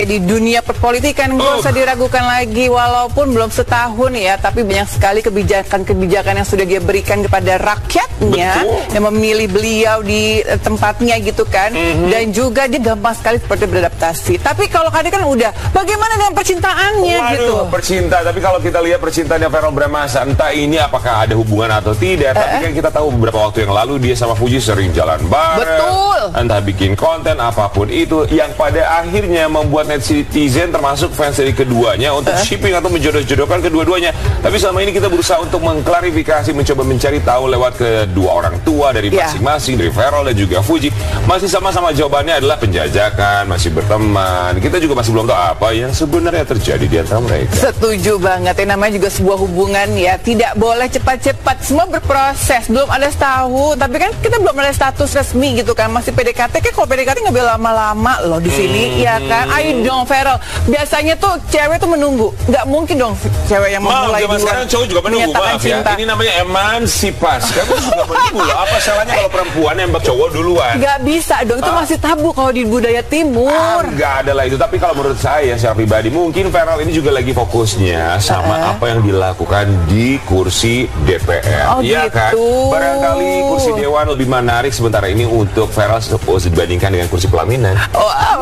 Di dunia perpolitikan nggak usah diragukan lagi, walaupun belum setahun ya, tapi banyak sekali kebijakan-kebijakan yang sudah dia berikan kepada rakyatnya. Betul. Yang memilih beliau di tempatnya gitu kan. Dan juga dia gampang sekali seperti beradaptasi. Tapi kalau Kade kan udah, bagaimana dengan percintaannya? Waduh, gitu? Percinta, tapi kalau kita lihat percintaannya Verrell Bramasta, entah ini apakah ada hubungan atau tidak, tapi kan kita tahu beberapa waktu yang lalu dia sama Fuji sering jalan bareng. Betul. Entah bikin konten apapun itu, yang pada akhirnya membuat netizen termasuk fans dari keduanya untuk shipping atau menjodoh-jodohkan kedua-duanya. Tapi selama ini kita berusaha untuk mengklarifikasi, mencoba mencari tahu lewat kedua orang tua dari masing-masing, dari Verrell dan juga Fuji. Masih sama-sama jawabannya adalah penjajakan, masih berteman. Kita juga masih belum tahu apa yang sebenarnya terjadi di antara mereka. Setuju banget, yang namanya juga sebuah hubungan ya, tidak boleh cepat-cepat, semua berproses. Belum ada setahun, tapi kan kita belum ada status resmi gitu kan, masih PDKT. Kan kalau PDKT nggak boleh lama-lama loh di sini, ya kan? Ayo dong Verrell, biasanya tuh cewek tuh menunggu, nggak mungkin dong cewek yang memulai duluan. Sekarang cowok juga menunggu, maaf ya. Ini namanya emansipasi. Kamu juga menunggu loh. Apa salahnya kalau perempuan nembak cowok duluan? Nggak bisa dong, itu masih tabu kalau di budaya timur. Nggak ada lah itu. Tapi kalau menurut saya secara pribadi, mungkin Verrell ini juga lagi fokusnya sama apa yang dilakukan di kursi DPR. Iya gitu. Kan? Barangkali kursi Dewan lebih menarik sementara ini untuk Verrell dibandingkan dengan kursi pelaminan.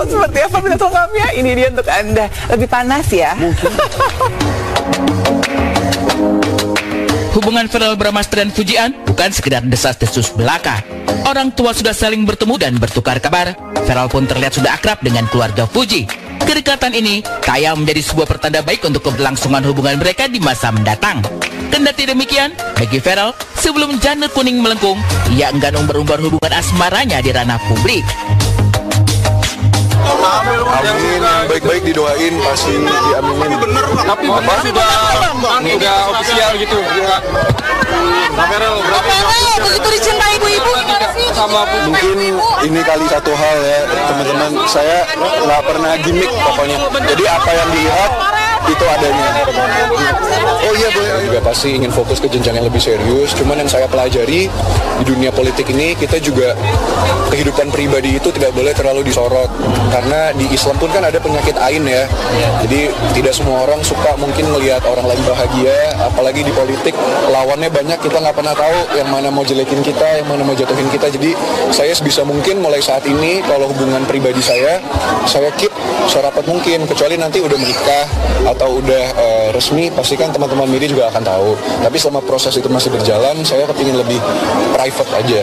Seperti apa minta lengkapnya? Ini dia untuk Anda. Lebih panas ya? Hubungan Verrell Bramasta dan Fujian bukan sekedar desas-desus belaka. Orang tua sudah saling bertemu dan bertukar kabar. Verrell pun terlihat sudah akrab dengan keluarga Fuji. Kedekatan ini kaya menjadi sebuah pertanda baik untuk keberlangsungan hubungan mereka di masa mendatang. Kendati demikian, bagi Verrell, sebelum janur kuning melengkung, ia enggan umbar-umbar hubungan asmaranya di ranah publik. Amin, yang baik-baik didoain, pasti diaminin. Tapi sudah ofisial gitu. Verrell begitu dicintai ibu-ibu gimana sih? Mungkin ini kali satu hal ya teman-teman, saya nggak pernah gimmick pokoknya. Jadi apa yang dilihat itu adanya. Oh iya boleh. Juga pasti ingin fokus ke jenjang yang lebih serius. Cuman yang saya pelajari di dunia politik ini, kita juga kehidupan pribadi itu tidak boleh terlalu disorot. Karena di Islam pun kan ada penyakit ain ya. Jadi tidak semua orang suka mungkin melihat orang lain bahagia. Apalagi di politik lawannya banyak, kita nggak pernah tahu yang mana mau jelekin kita, yang mana mau jatuhin kita. Jadi saya sebisa mungkin mulai saat ini kalau hubungan pribadi saya keep serapat mungkin. Kecuali nanti udah menikah atau udah resmi, pastikan teman-teman media juga akan tahu. Tapi selama proses itu masih berjalan, saya kepingin lebih private aja.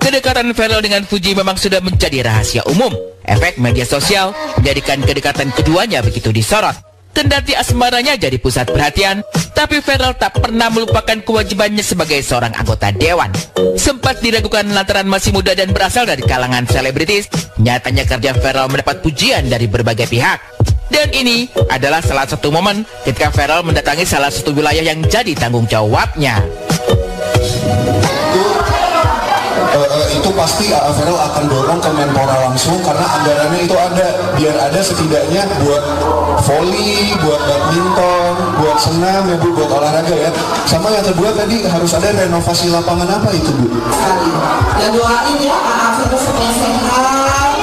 Kedekatan Verrell dengan Fuji memang sudah menjadi rahasia umum. Efek media sosial menjadikan kedekatan keduanya begitu disorot. Kendati asmaranya jadi pusat perhatian, tapi Verrell tak pernah melupakan kewajibannya sebagai seorang anggota dewan. Sempat diragukan lantaran masih muda dan berasal dari kalangan selebritis, nyatanya kerja Verrell mendapat pujian dari berbagai pihak. Dan ini adalah salah satu momen ketika Verrell mendatangi salah satu wilayah yang jadi tanggung jawabnya. Itu pasti Verrell akan dorong ke Menpora langsung, karena anggarannya itu ada, biar ada setidaknya buat volley, buat badminton, buat senam ya Bu, buat olahraga ya. Sama yang kedua tadi harus ada renovasi lapangan apa itu Bu? Ya doain ya Verrell supaya sehat,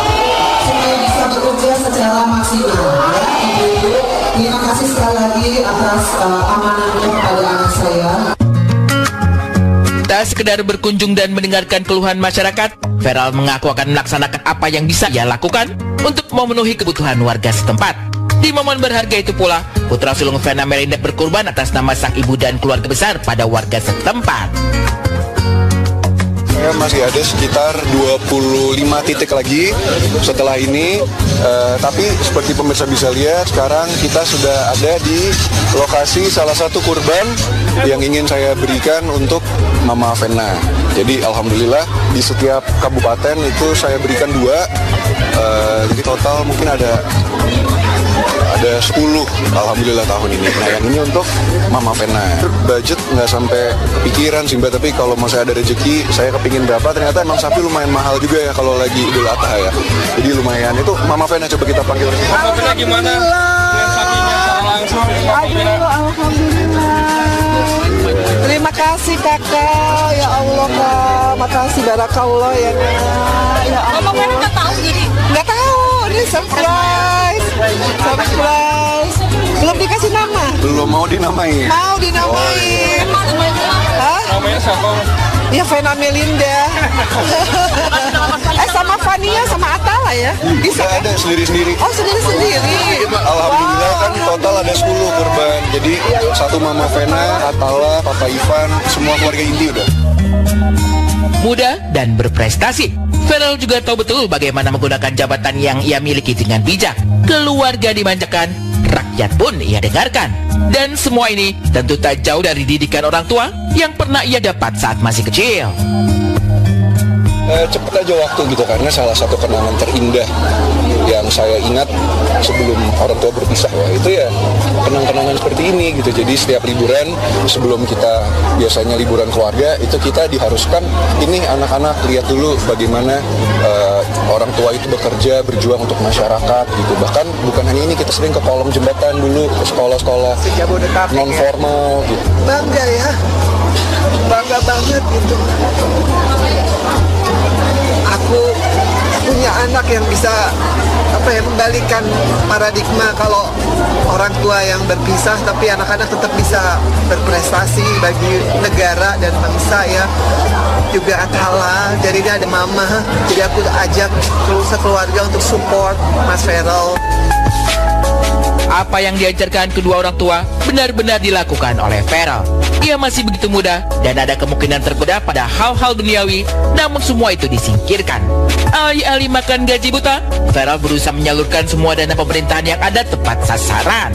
supaya bisa bekerja secara maksimal ya Ibu. Terima kasih sekali lagi atas amanahnya kepada anak saya. Tak sekedar berkunjung dan mendengarkan keluhan masyarakat, Verrell mengaku akan melaksanakan apa yang bisa ia lakukan untuk memenuhi kebutuhan warga setempat. Di momen berharga itu pula, putra sulung Vena Melinda berkorban atas nama sang ibu dan keluarga besar pada warga setempat. Saya masih ada sekitar 25 titik lagi setelah ini, tapi seperti pemirsa bisa lihat, sekarang kita sudah ada di lokasi salah satu kurban yang ingin saya berikan untuk Mama Vena. Jadi alhamdulillah di setiap kabupaten itu saya berikan 2, jadi total mungkin ada 10 alhamdulillah tahun ini. Nah yang ini untuk Mama Vena. Budget nggak sampai kepikiran sih Mbak, tapi kalau masih ada rezeki saya kepingin berapa. Ternyata emang sapi lumayan mahal juga ya kalau lagi Idul Adha ya. Jadi lumayan. Itu Mama Vena, coba kita panggil. Mama Vena gimana? Dengan sapinya secara langsung. Alhamdulillah. Terima kasih kakak, ya Allah kak, makasih barakallah ya kak. Ya Allah. Mama Vena nggak tahu jadi? Nggak tahu, ini surprise. Surprise. Belum dikasih nama? Belum mau dinamain. Mau dinamain. Hah? Namanya siapa? Ya Vena Melinda. Sama Fania sama Atala ya? Bisa Udah ada sendiri-sendiri. Oh, sendiri-sendiri. Alhamdulillah kan total ada 10 korban. Jadi satu Mama Vena, Atala, Papa Ivan, semua keluarga inti udah. Muda dan berprestasi, Farel juga tahu betul bagaimana menggunakan jabatan yang ia miliki dengan bijak. Keluarga dimanjakan, rakyat pun ia dengarkan. Dan semua ini tentu tak jauh dari didikan orang tua yang pernah ia dapat saat masih kecil. Cepet aja waktu gitu, karena salah satu kenangan terindah yang saya ingat sebelum orang tua berpisah ya, itu ya kenang-kenangan seperti ini gitu. Jadi setiap liburan, sebelum kita biasanya liburan keluarga, itu kita diharuskan, ini anak-anak lihat dulu bagaimana orang tua itu bekerja, berjuang untuk masyarakat gitu. Bahkan bukan hanya ini, kita sering ke kolong jembatan dulu, ke sekolah-sekolah non formal gitu. Bangga ya, bangga banget gitu. Aku punya anak yang bisa membalikan paradigma kalau orang tua yang berpisah tapi anak-anak tetap bisa berprestasi bagi negara dan bangsa ya. Juga Atala, jadi dia ada mama, jadi aku ajak keluarga untuk support Mas Farel. Apa yang diajarkan kedua orang tua benar-benar dilakukan oleh Farel. Ia masih begitu muda dan ada kemungkinan tergoda pada hal-hal duniawi, namun semua itu disingkirkan. Alih-alih makan gaji buta, Farel berusaha menyalurkan semua dana pemerintahan yang ada tepat sasaran.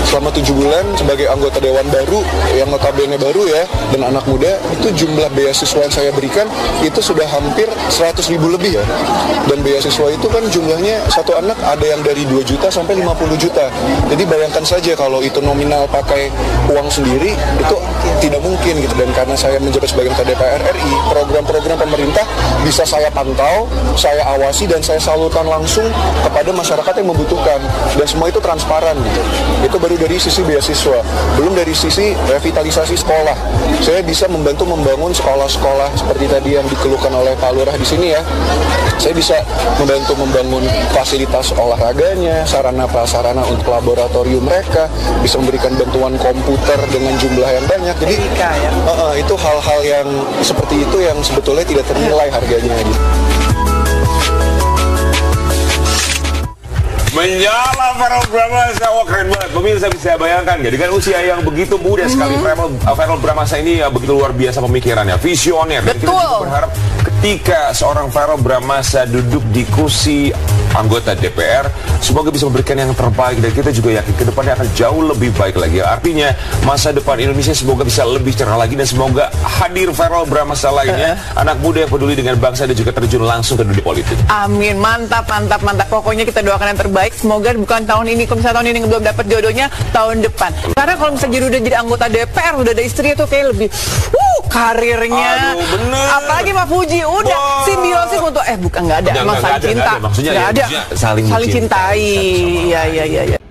Selama 7 bulan sebagai anggota dewan baru, yang notabene baru ya, dan anak muda, itu jumlah beasiswa yang saya berikan itu sudah hampir 100.000 lebih ya. Dan beasiswa itu kan jumlahnya satu anak ada yang dari 2 juta sampai 50 juta. Jadi bayangkan saja kalau itu nominal pakai uang sendiri, itu tidak mungkin gitu. Dan karena saya menjabat sebagai anggota DPR RI, program-program pemerintah bisa saya pantau, saya awasi, dan saya salurkan langsung kepada masyarakat yang membutuhkan. Dan semua itu transparan gitu. Itu baru dari sisi beasiswa, belum dari sisi revitalisasi sekolah. Saya bisa membantu membangun sekolah-sekolah seperti tadi yang dikeluhkan oleh Pak Lurah di sini ya. Saya bisa membantu membangun fasilitas olahraganya, sarana prasarana untuk laboratorium mereka, bisa memberikan bantuan komputer dengan jumlah yang banyak. Jadi itu hal-hal yang seperti itu yang sebetulnya tidak ternilai harganya gitu. Menyala Farel Bramasa, wah keren banget. Pemirsa bisa bayangkan ya, dengan usia yang begitu muda sekali, Farel Bramasa ini begitu luar biasa pemikirannya, visioner. Dan kita juga berharap ketika seorang Farel Bramasa duduk di kursi anggota DPR, semoga bisa memberikan yang terbaik, dan kita juga yakin ke depannya akan jauh lebih baik lagi. Artinya masa depan Indonesia semoga bisa lebih cerah lagi, dan semoga hadir Farel Bramasa lainnya, anak muda yang peduli dengan bangsa dan juga terjun langsung ke dunia politik. Amin, mantap, mantap, mantap. Pokoknya kita doakan yang terbaik. Semoga bukan tahun ini, kalau misalnya tahun ini belum dapat jodohnya, tahun depan. Karena kalau misalnya udah jadi anggota DPR, udah ada istrinya tuh kayak lebih karirnya. Aduh, bener. Apalagi Pak Fuji, udah simbiosis untuk bukan nggak ada, emang saling cinta. Maksudnya nggak ada, saling cintai. Iya.